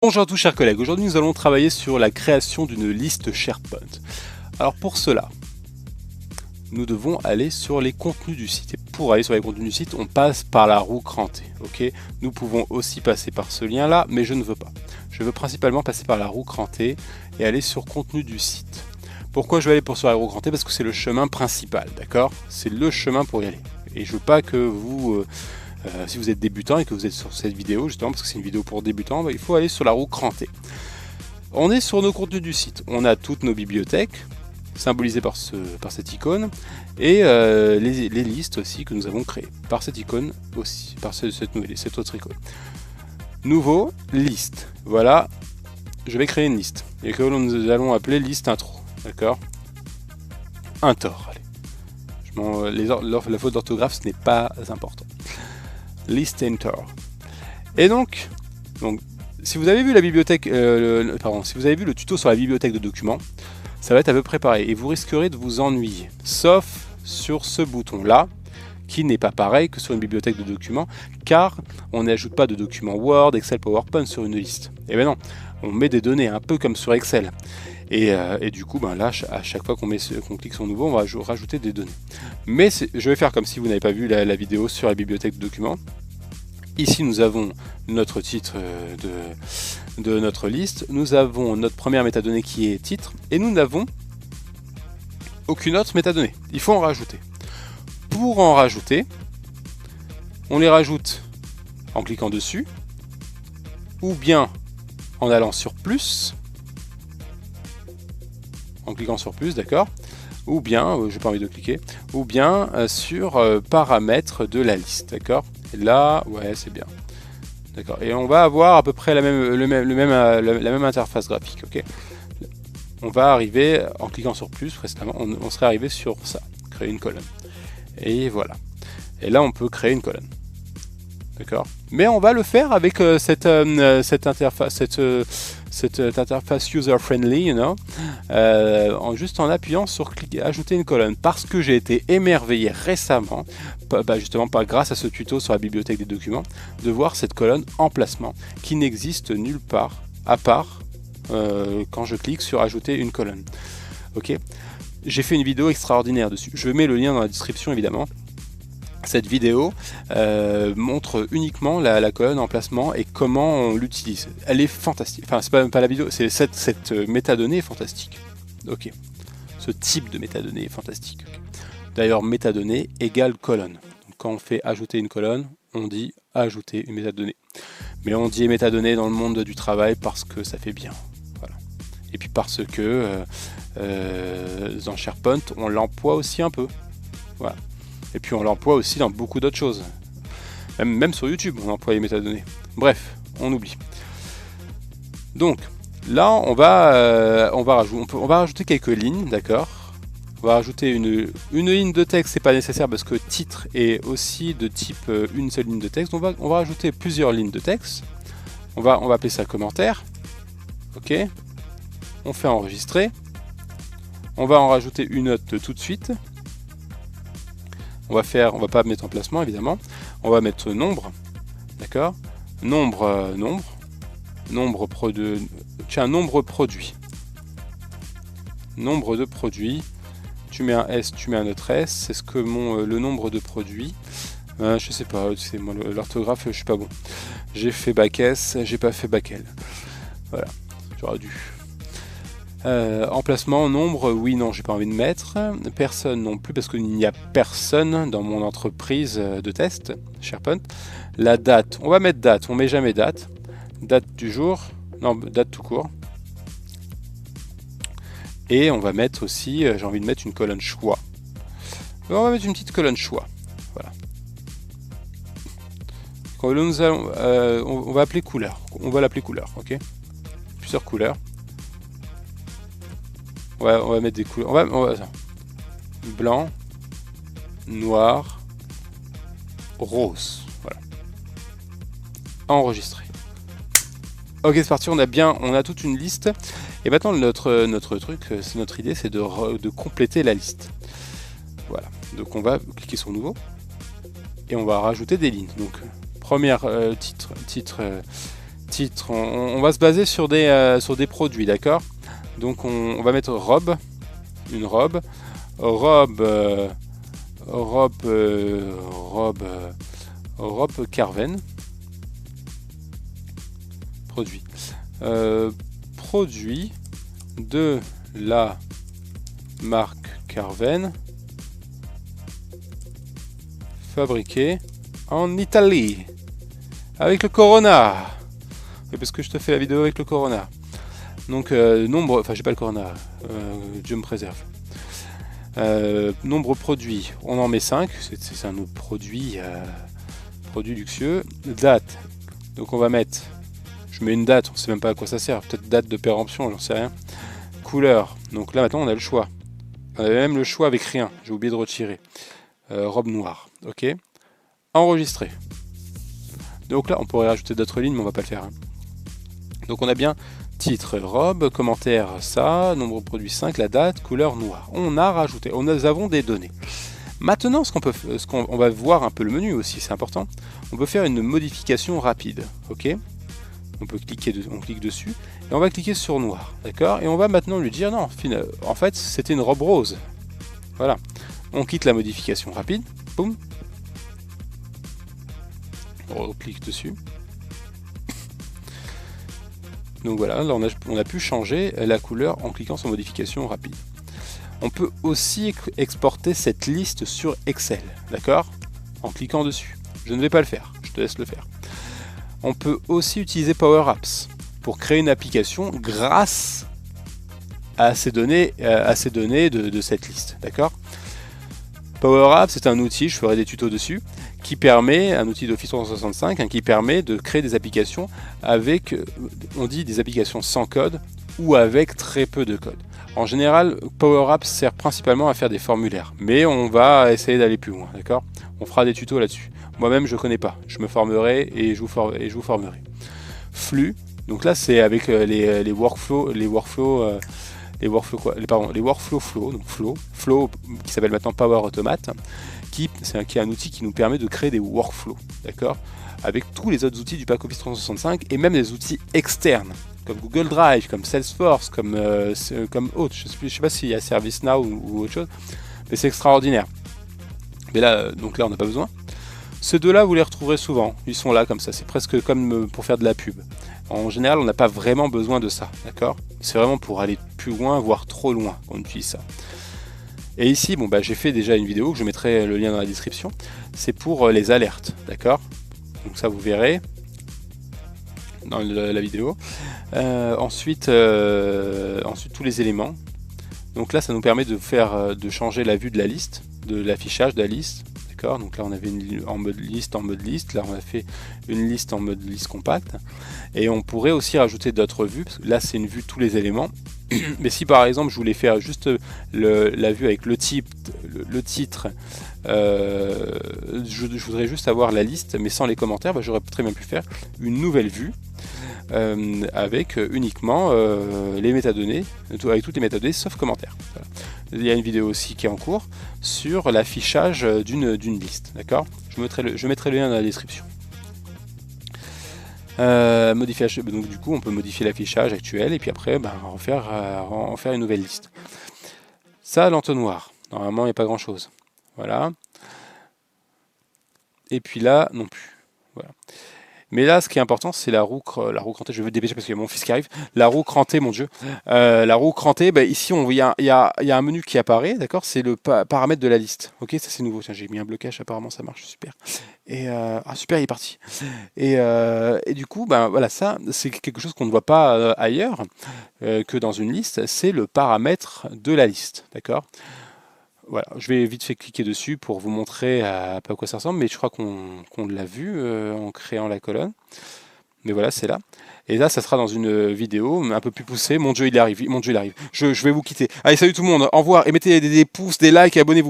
Bonjour à tous chers collègues, aujourd'hui nous allons travailler sur la création d'une liste SharePoint. Alors pour cela, nous devons aller sur les contenus du site. Et pour aller sur les contenus du site, on passe par la roue crantée. Okay, nous pouvons aussi passer par ce lien là, mais je ne veux pas. Je veux principalement passer par la roue crantée et aller sur contenu du site. Pourquoi je vais aller sur la roue crantée? Parce que c'est le chemin principal, d'accord? C'est le chemin pour y aller. Et je veux pas que vous... si vous êtes débutant et que vous êtes sur cette vidéo, justement parce que c'est une vidéo pour débutants, il faut aller sur la roue crantée. On est sur nos contenus du site. On a toutes nos bibliothèques, symbolisées par cette icône, et les listes aussi que nous avons créées, par cette icône aussi, par cette autre icône. Nouveau, liste. Voilà, je vais créer une liste, et que nous allons appeler liste intro. D'accord? Intor, allez. La faute d'orthographe, ce n'est pas important. List enter. Et donc, si vous avez vu la bibliothèque, si vous avez vu le tuto sur la bibliothèque de documents, ça va être à peu près pareil. Et vous risquerez de vous ennuyer, sauf sur ce bouton-là, qui n'est pas pareil que sur une bibliothèque de documents, car on n'ajoute pas de documents Word, Excel, PowerPoint sur une liste. Et bien non, on met des données, un peu comme sur Excel. Et du coup, là, à chaque fois qu'on clique sur nouveau, on va rajouter des données. Mais je vais faire comme si vous n'avez pas vu la vidéo sur la bibliothèque de documents. Ici, nous avons notre titre de notre liste. Nous avons notre première métadonnée qui est titre. Et nous n'avons aucune autre métadonnée. Il faut en rajouter. Pour en rajouter, on les rajoute en cliquant dessus, ou bien en allant sur plus, en cliquant sur plus, d'accord, ou bien, j'ai pas envie de cliquer, ou bien sur paramètres de la liste, d'accord. Et là, ouais, c'est bien, d'accord. Et on va avoir à peu près la même interface graphique, ok. On va arriver, en cliquant sur plus, précédemment, on serait arrivé sur ça, créer une colonne. Et voilà. Et là, on peut créer une colonne. D'accord. Mais on va le faire avec cette interface user-friendly, you know, juste en appuyant sur ajouter une colonne. Parce que j'ai été émerveillé récemment, justement grâce à ce tuto sur la bibliothèque des documents, de voir cette colonne emplacement qui n'existe nulle part, à part quand je clique sur ajouter une colonne. Ok. J'ai fait une vidéo extraordinaire dessus. Je mets le lien dans la description évidemment. Cette vidéo montre uniquement la colonne emplacement et comment on l'utilise. Elle est fantastique. Enfin, c'est pas la vidéo, c'est cette métadonnée est fantastique. Ok. Ce type de métadonnée est fantastique. Okay. D'ailleurs, métadonnée égale colonne. Donc, quand on fait ajouter une colonne, on dit ajouter une métadonnée. Mais on dit métadonnée dans le monde du travail parce que ça fait bien. Voilà. Et puis parce que dans SharePoint, on l'emploie aussi un peu. Voilà. Et puis on l'emploie aussi dans beaucoup d'autres choses. Même sur YouTube, on emploie les métadonnées. Bref, on oublie. Donc, là, on va rajouter quelques lignes, d'accord. On va rajouter une ligne de texte, c'est pas nécessaire parce que titre est aussi de type une seule ligne de texte. On va rajouter plusieurs lignes de texte. On va appeler ça commentaire. Ok. On fait enregistrer. On va en rajouter une autre tout de suite. On va pas mettre emplacement évidemment. On va mettre nombre, d'accord. Nombre produit. Nombre de produits. Tu mets un S, tu mets un autre S. C'est ce que le nombre de produits. Je sais pas. C'est moi l'orthographe, je suis pas bon. J'ai fait bac S, j'ai pas fait bac L. Voilà. J'aurais dû. Emplacement, nombre, oui, non, j'ai pas envie de mettre. Personne non plus, parce qu'il n'y a personne dans mon entreprise de test, SharePoint. La date, on va mettre date, on met jamais date. Date du jour, non, date tout court. Et on va mettre aussi, j'ai envie de mettre une colonne choix. On va mettre une petite colonne choix. Voilà. On va appeler couleur. On va l'appeler couleur, ok. Plusieurs couleurs. On va mettre des couleurs. Blanc, noir, rose. Voilà. Enregistrer. Ok, c'est parti. On a toute une liste. Et maintenant, notre truc, notre idée, c'est de compléter la liste. Voilà. Donc, on va cliquer sur nouveau et on va rajouter des lignes. Donc, première titre Titre, on va se baser sur des produits, d'accord? Donc on va mettre robe, une robe, robe Carven, produit, produit de la marque Carven, fabriqué en Italie, avec le Corona. Et parce que je te fais la vidéo avec le Corona. Donc nombre, enfin j'ai pas le Corona, Dieu me préserve. Nombre produits, on en met 5, c'est un autre produit, produit luxueux. Date, donc on va mettre, je mets une date, on sait même pas à quoi ça sert, peut-être date de péremption, j'en sais rien. Couleur, donc là maintenant on a le choix. On avait même le choix avec rien, j'ai oublié de retirer. Robe noire, ok. Enregistrer. Donc là on pourrait rajouter d'autres lignes mais on va pas le faire. Hein. Donc on a bien titre, robe, commentaire, ça, nombre produit 5, la date, couleur noire. On a rajouté, nous avons des données. Maintenant, on va voir un peu le menu aussi, c'est important. On peut faire une modification rapide, ok. On peut cliquer, on clique dessus et on va cliquer sur noir, d'accord. Et on va maintenant lui dire non, en fait c'était une robe rose. Voilà. On quitte la modification rapide, boum. On clique dessus. Donc voilà, là on a pu changer la couleur en cliquant sur modification rapide. On peut aussi exporter cette liste sur Excel, d'accord? En cliquant dessus. Je ne vais pas le faire, je te laisse le faire. On peut aussi utiliser Power Apps pour créer une application grâce à ces données, de cette liste, d'accord? Power Apps, c'est un outil, je ferai des tutos dessus, qui permet, un outil d'Office 365, hein, qui permet de créer des applications avec, on dit des applications sans code ou avec très peu de code. En général, Power Apps sert principalement à faire des formulaires, mais on va essayer d'aller plus loin, d'accord? On fera des tutos là-dessus. Moi-même, je connais pas, je me formerai et je vous formerai. Flux, donc là c'est avec les workflows flow, donc flow qui s'appelle maintenant Power Automate, qui est un outil qui nous permet de créer des workflows, d'accord, avec tous les autres outils du pack Office 365 et même des outils externes comme Google Drive, comme Salesforce, comme autre. Je sais pas s'il y a ServiceNow ou autre chose, mais c'est extraordinaire. Mais là, donc là, on n'a pas besoin. Ces deux-là, vous les retrouverez souvent. Ils sont là comme ça. C'est presque comme pour faire de la pub. En général, on n'a pas vraiment besoin de ça, d'accord? C'est vraiment pour aller plus loin, voire trop loin, qu'on utilise ça. Et ici, bon, j'ai fait déjà une vidéo, que je mettrai le lien dans la description. C'est pour les alertes, d'accord? Donc ça, vous verrez dans la vidéo. Ensuite, tous les éléments. Donc là, ça nous permet de changer la vue de la liste, de l'affichage de la liste. Donc là on avait une en mode liste, là on a fait une liste en mode liste compacte, et on pourrait aussi rajouter d'autres vues, parce que là c'est une vue de tous les éléments, mais si par exemple je voulais faire juste la vue avec le titre, je voudrais juste avoir la liste mais sans les commentaires, j'aurais très bien pu faire une nouvelle vue avec uniquement les métadonnées, avec toutes les métadonnées sauf commentaires. Voilà. Il y a une vidéo aussi qui est en cours sur l'affichage d'une liste, d'accord? Je mettrai le lien dans la description. Donc du coup on peut modifier l'affichage actuel et puis après en faire une nouvelle liste. Ça, l'entonnoir, normalement il n'y a pas grand chose. Voilà. Et puis là non plus. Voilà. Mais là, ce qui est important, c'est la roue crantée. Je vais me dépêcher parce qu'il y a mon fils qui arrive. La roue crantée, mon Dieu. La roue crantée, ici, il y a un menu qui apparaît, d'accord? C'est le paramètre de la liste. Ok, ça c'est nouveau. Tiens, j'ai mis un blocage, apparemment ça marche, super. Et super, il est parti. Et du coup, voilà, ça, c'est quelque chose qu'on ne voit pas ailleurs que dans une liste. C'est le paramètre de la liste, d'accord? Voilà, je vais vite fait cliquer dessus pour vous montrer à quoi ça ressemble, mais je crois qu'on l'a vu en créant la colonne. Mais voilà, c'est là. Et là, ça sera dans une vidéo un peu plus poussée. Mon Dieu, il arrive. Mon Dieu, il arrive. Je vais vous quitter. Allez, salut tout le monde. Au revoir et mettez des pouces, des likes et abonnez-vous.